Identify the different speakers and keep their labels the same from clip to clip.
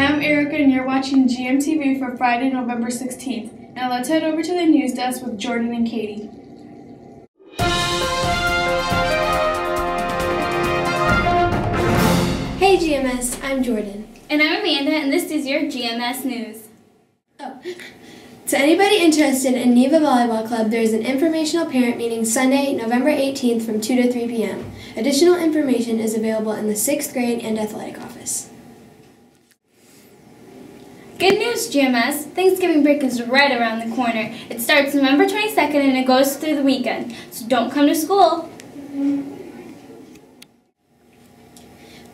Speaker 1: Hi, I'm Erica, and you're watching GMTV for Friday, November 16th. Now let's head over to the news desk with Jordan and Katie.
Speaker 2: Hey GMS, I'm Jordan.
Speaker 3: And I'm Amanda, and this is your GMS News.
Speaker 2: To anybody interested in Neva Volleyball Club, there is an informational parent meeting Sunday, November 18th from 2 to 3 p.m. Additional information is available in the 6th grade and athletic office.
Speaker 3: Good news, GMS. Thanksgiving break is right around the corner. It starts November 22nd and it goes through the weekend, so don't come to school.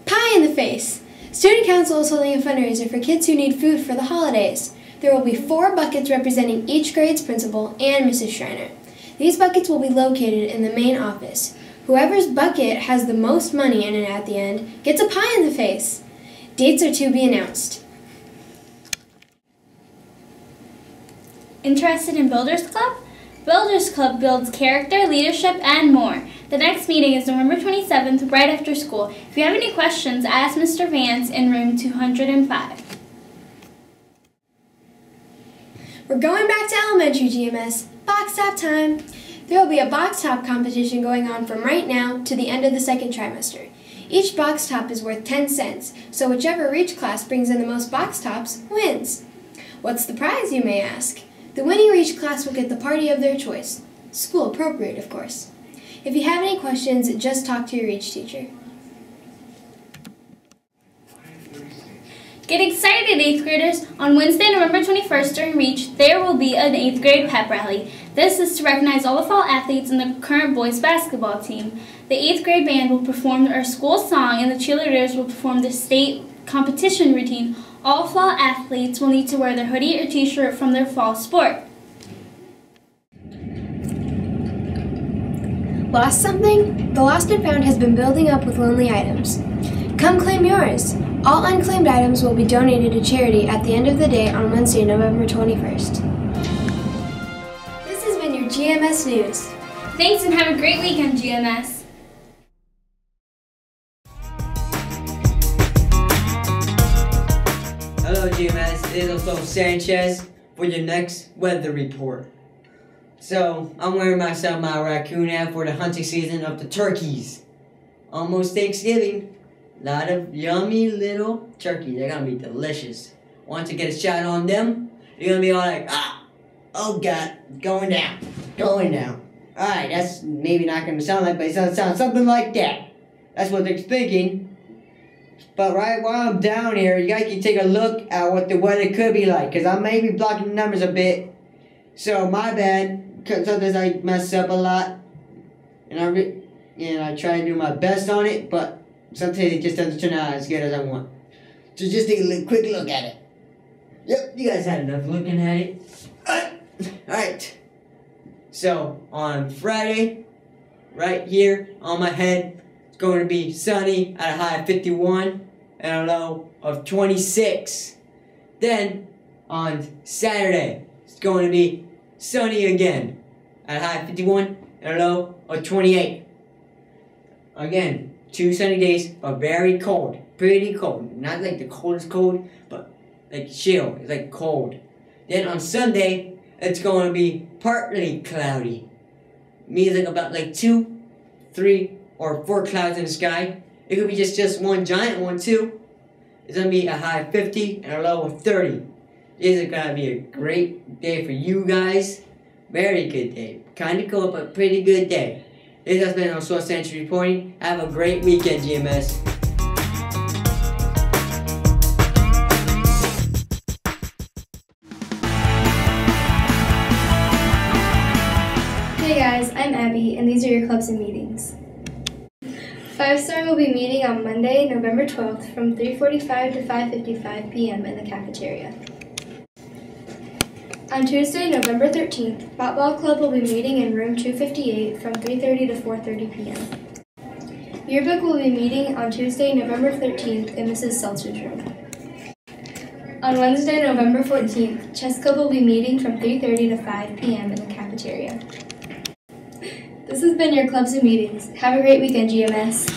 Speaker 2: Pie in the face! Student Council is holding a fundraiser for kids who need food for the holidays. There will be 4 buckets representing each grade's principal and Mrs. Schreiner. These buckets will be located in the main office. Whoever's bucket has the most money in it at the end gets a pie in the face. Dates are to be announced.
Speaker 3: Interested in Builders Club? Builders Club builds character, leadership, and more. The next meeting is November 27th, right after school. If you have any questions, ask Mr. Vance in room 205.
Speaker 2: We're going back to elementary, GMS. Box top time. There will be a box top competition going on from right now to the end of the second trimester. Each box top is worth 10 cents, so whichever Reach class brings in the most box tops wins. What's the prize, you may ask? The winning Reach class will get the party of their choice. School appropriate, of course. If you have any questions, just talk to your Reach teacher.
Speaker 3: Get excited, 8th graders! On Wednesday, November 21st during Reach, there will be an 8th grade pep rally. This is to recognize all the fall athletes in the current boys basketball team. The 8th grade band will perform our school song and the cheerleaders will perform the state competition routine. All fall athletes will need to wear their hoodie or t-shirt from their fall sport.
Speaker 2: Lost something? The Lost and Found has been building up with lonely items. Come claim yours! All unclaimed items will be donated to charity at the end of the day on Wednesday, November 21st. This has been your GMS News.
Speaker 3: Thanks and have a great weekend, GMS.
Speaker 4: Hello GMS, this is also Sanchez for your next weather report. So, I'm wearing my raccoon hat for the hunting season of the turkeys. Almost Thanksgiving. A lot of yummy little turkeys. They're gonna be delicious. Want to get a shot on them? You're gonna be all like, oh God, going down. Alright, that's maybe not gonna sound like, but it's gonna sound something like that. That's what they're thinking. But right while I'm down here, you guys can take a look at what the weather could be like, because I may be blocking the numbers a bit. So my bad, because sometimes I mess up a lot, and I try to do my best on it, but sometimes it just doesn't turn out as good as I want. So just take a quick look at it. Yep, you guys had enough looking at it. Alright. So on Friday, right here on my head, it's going to be sunny at a high of 51 and a low of 26. Then on Saturday, it's going to be sunny again at a high of 51 and a low of 28. Again, 2 sunny days, but very cold. Pretty cold. Not like the coldest cold, but like chill. It's like cold. Then on Sunday, it's going to be partly cloudy. Means like about like 2, 3, or 4 clouds in the sky. It could be just one giant one too. It's going to be a high of 50 and a low of 30. This is going to be a great day for you guys. Very good day. Kind of cold, but pretty good day. This has been Source Century reporting. Have a great weekend, GMS.
Speaker 5: Hey guys, I'm Abby, and these are your clubs and meetings. 5-Star will be meeting on Monday, November 12th from 3:45 to 5:55 p.m. in the cafeteria. On Tuesday, November 13th, Bot-Ball Club will be meeting in room 258 from 3:30 to 4:30 p.m. Yearbook will be meeting on Tuesday, November 13th in Mrs. Seltzer's room. On Wednesday, November 14th, Chess Club will be meeting from 3:30 to 5 p.m. in the cafeteria. This has been your clubs and meetings. Have a great weekend, GMS.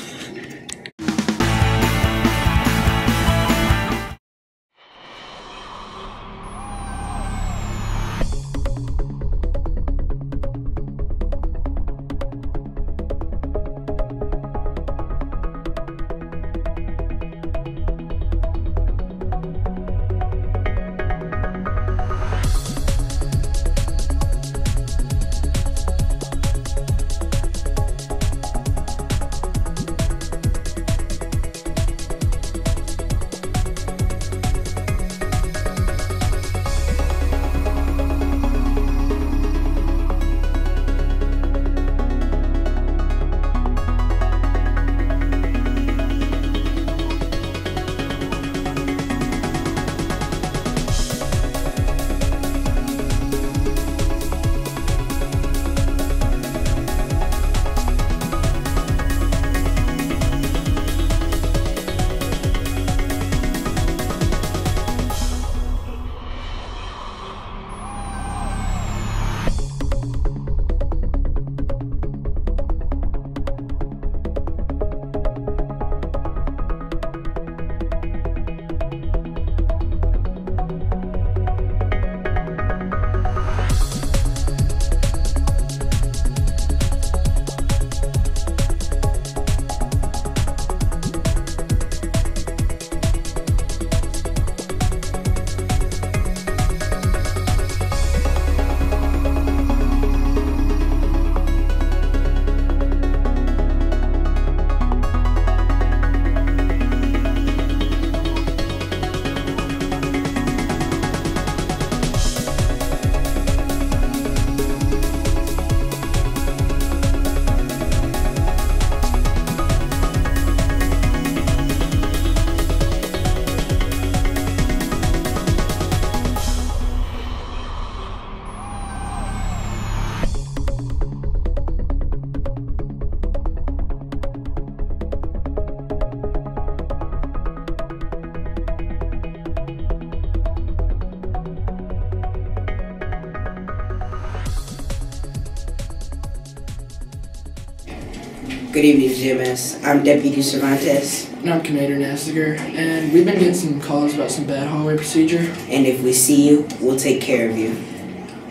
Speaker 6: Good evening, GMS. I'm Deputy Cervantes.
Speaker 7: And I'm Commander Nassiger, and we've been getting some calls about some bad hallway procedure.
Speaker 6: And if we see you, we'll take care of you.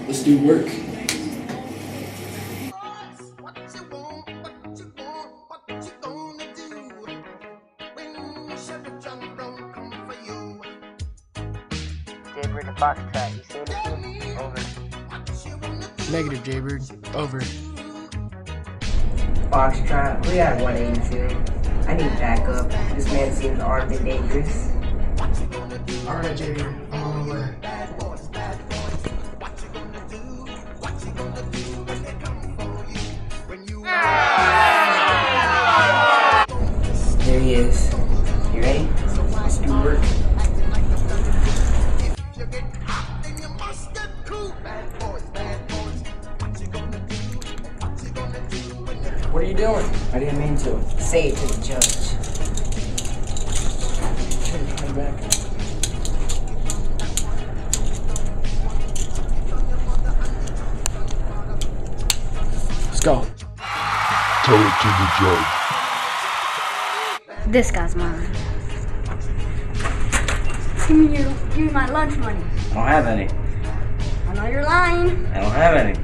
Speaker 7: Let's do work.
Speaker 8: Jaybird to Foxtrot, you say anything? Over.
Speaker 7: Negative, Jaybird. Over.
Speaker 6: Foxtrot, we got 182. I need backup. This man seems armed and dangerous.
Speaker 7: Alright, Jaybird. I'm on my way.
Speaker 6: There he is. You ready? Let's do work.
Speaker 7: What are you doing?
Speaker 6: I didn't mean to. Say it to the judge.
Speaker 7: Turn back. Let's go.
Speaker 9: Tell it to the judge.
Speaker 10: This guy's mine. Give me my lunch money.
Speaker 8: I don't have any.
Speaker 10: I know you're lying.
Speaker 8: I don't have any.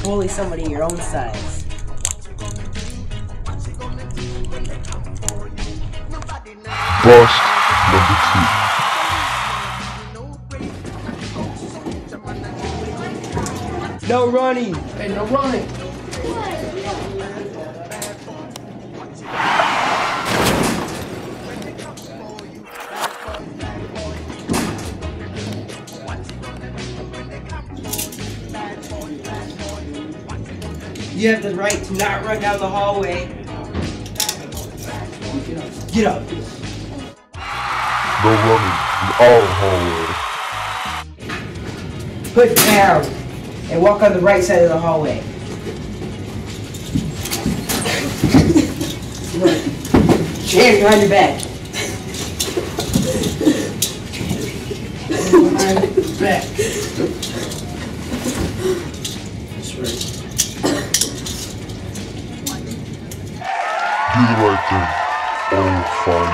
Speaker 6: Bully somebody your own size.
Speaker 9: Bust number 2.
Speaker 6: No running!
Speaker 7: Hey, no running!
Speaker 6: You have the right to not run down the hallway. Get up.
Speaker 9: No running in our hallway.
Speaker 6: Put down and walk on the right side of the hallway. Hands behind your back.
Speaker 7: Behind your back. That's right.
Speaker 9: Do the right thing, or we'll find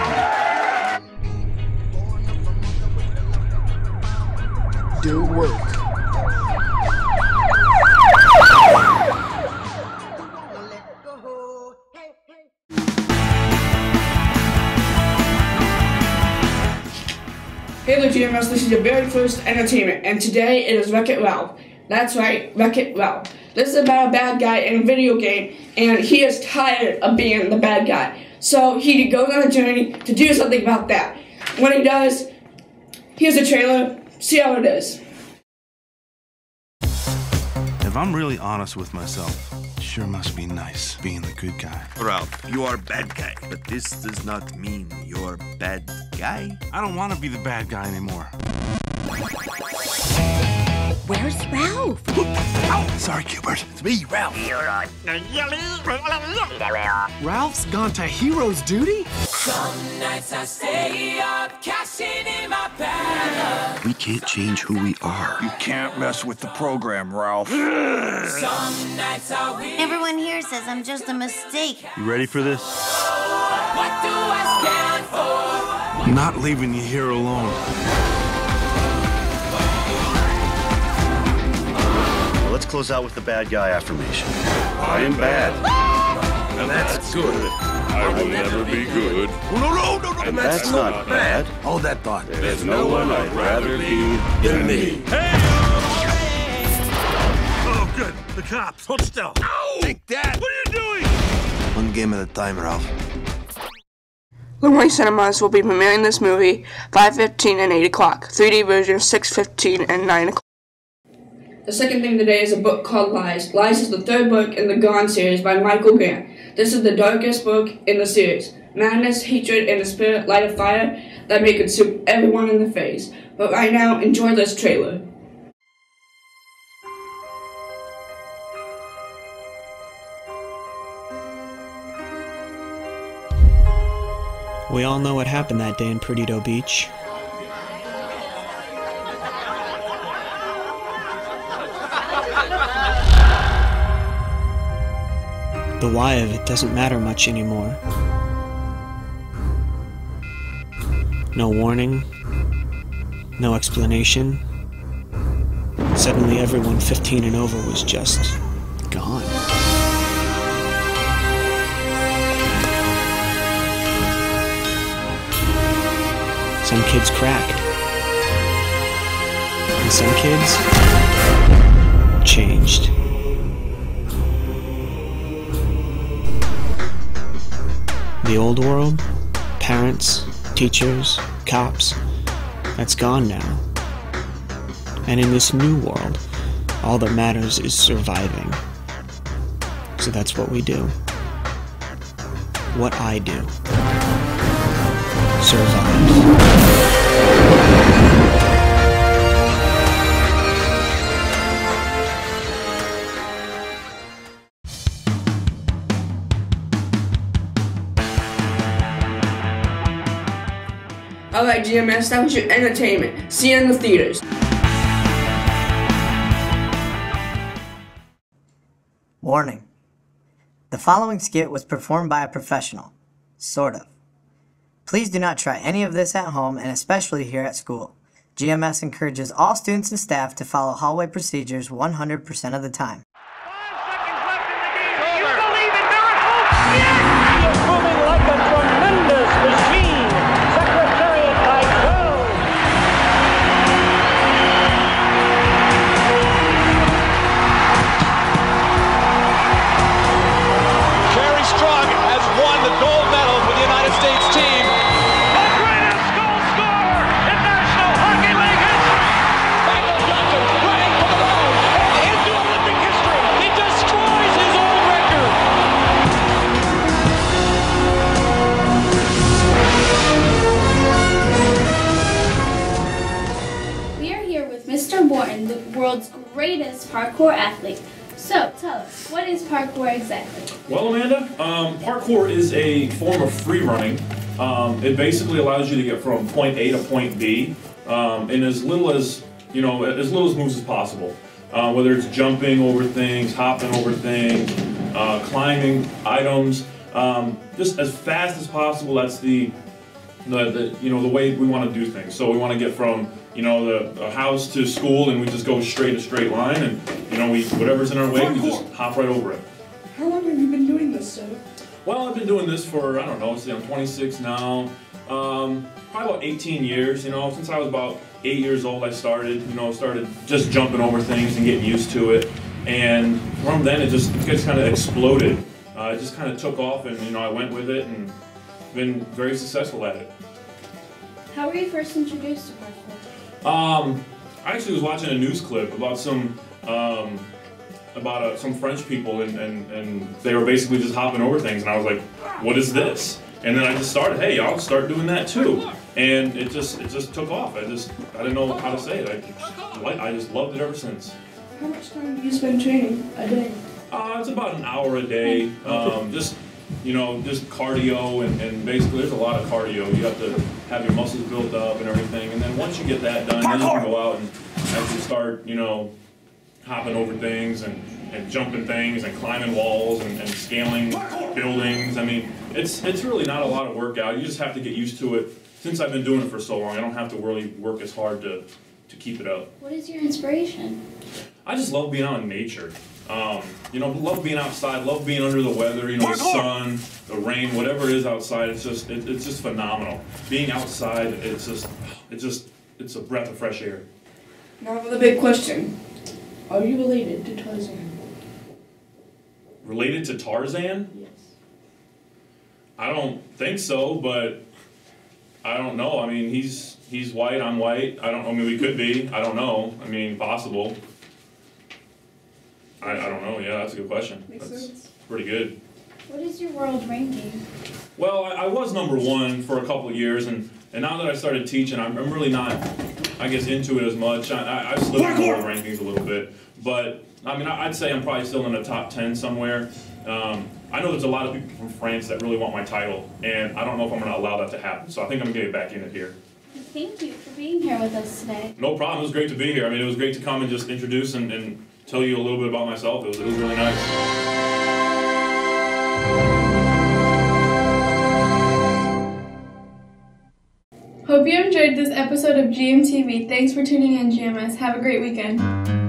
Speaker 9: you.
Speaker 7: Do work.
Speaker 1: Hey there, GMS, this is your very first entertainment, and today it is Wreck-It Ralph. That's right, Wreck-It Ralph. This is about a bad guy in a video game, and he is tired of being the bad guy. So he goes on a journey to do something about that. When he does, here's a trailer, see how it is.
Speaker 11: If I'm really honest with myself, it sure must be nice being the good guy.
Speaker 12: Ralph, you are bad guy, but this does not mean you're bad guy.
Speaker 11: I don't want to be the bad guy anymore.
Speaker 10: Where's Ralph?
Speaker 12: Sorry, Cubert. It's me, Ralph.
Speaker 7: Ralph's gone to hero's duty?
Speaker 13: Some nights I stay up, cashing in my bag.
Speaker 12: We can't change who we are.
Speaker 14: You can't mess with the program, Ralph.
Speaker 13: Some nights I win.
Speaker 10: Everyone here says I'm just a mistake.
Speaker 11: You ready for this?
Speaker 13: What do I stand for?
Speaker 11: I'm not leaving you here alone.
Speaker 12: Well, let's close out with the bad guy affirmation. I am bad.
Speaker 14: And that's good. I will never be good.
Speaker 12: No. And that's not bad.
Speaker 14: Hold that thought.
Speaker 12: There's no one I'd rather be than me.
Speaker 14: Oh, good. The cops. Hold still. Ow! Take that. What are you doing?
Speaker 12: One game at a time, Ralph.
Speaker 1: Lemoyne Cinemas will be premiering this movie 5:15 and 8 o'clock. 3D version 6:15 and 9 o'clock. The second thing today is a book called Lies. Lies is the third book in the Gone series by Michael Grant. This is the darkest book in the series. Madness, hatred, and the spirit light a fire that may consume everyone in the face. But right now, enjoy this trailer.
Speaker 15: We all know what happened that day in Perdido Beach. The why of it doesn't matter much anymore. No warning, no explanation. Suddenly everyone 15 and over was just gone. Some kids cracked. And some kids changed. The old world, parents, teachers, cops, that's gone now. And in this new world, all that matters is surviving. So that's what we do. What I do. Survive.
Speaker 1: Alright, GMS, that was your entertainment. See you in the theaters.
Speaker 16: Warning. The following skit was performed by a professional. Sort of. Please do not try any of this at home and especially here at school. GMS encourages all students and staff to follow hallway procedures 100% of the time.
Speaker 17: Moving like a tremendous machine. Secretariat by go.
Speaker 18: Jerry Strug has won the gold medal for the United States team.
Speaker 17: The greatest goal scorer in National Hockey League history.
Speaker 18: Michael Johnson running for the road and into Olympic history. He destroys his own record.
Speaker 3: We are here with Mr. Morton, the world's greatest parkour athlete. So, tell us, what is parkour exactly?
Speaker 19: Well, Amanda, parkour is a form of free running. It basically allows you to get from point A to point B in as little as moves as possible. Whether it's jumping over things, hopping over things, climbing items, just as fast as possible. That's the way we want to do things. So we want to get from the house to school, and we just go a straight line, and whatever's in our way, we just hop right over it.
Speaker 1: How long have you been doing this, sir?
Speaker 19: Well, I've been doing this for, I don't know, I'm 26 now, probably about 18 years, since I was about 8 years old I started just jumping over things and getting used to it, and from then it just kind of exploded. It just kind of took off, and I went with it and been very successful at it.
Speaker 3: How were you first introduced to parkour?
Speaker 19: I actually was watching a news clip about some French people, and they were basically just hopping over things, and I was like, what is this? And then I just started, hey, I'll start doing that too. And it just took off. I didn't know how to say it. I just loved it ever since.
Speaker 1: How much time do you spend training a day?
Speaker 19: It's about an hour a day. Just cardio, and basically there's a lot of cardio. You have to have your muscles built up and everything, and then once you get that done, then you can go out and actually start, hopping over things and jumping things and climbing walls and scaling buildings. I mean, it's really not a lot of workout. You just have to get used to it. Since I've been doing it for so long, I don't have to really work as hard to keep it up.
Speaker 3: What is your inspiration?
Speaker 19: I just love being out in nature. Love being outside, love being under the weather, the sun, the rain, whatever it is outside, it's just phenomenal. Being outside, it's a breath of fresh air.
Speaker 1: Now for the big question. Are you related to Tarzan?
Speaker 19: Related to Tarzan?
Speaker 1: Yes.
Speaker 19: I don't think so, but I don't know. I mean, he's white, I'm white. We could be. I don't know. I mean, possible. I don't know. Yeah, that's a good question.
Speaker 1: Makes sense.
Speaker 19: Pretty good.
Speaker 3: What is your world ranking?
Speaker 19: Well, I was #1 for a couple of years, and now that I started teaching, I'm really not, I guess, into it as much. I slipped in the world rankings a little bit, but I mean, I'd say I'm probably still in the top 10 somewhere. I know there's a lot of people from France that really want my title, and I don't know if I'm going to allow that to happen, so I think I'm going to get back in it here.
Speaker 3: Thank you for being here with us today.
Speaker 19: No problem. It was great to be here. I mean, it was great to come and just introduce and tell you a little bit about myself. It was really nice.
Speaker 20: hope you enjoyed this episode of GMTV. Thanks for tuning in, GMS. Have a great weekend.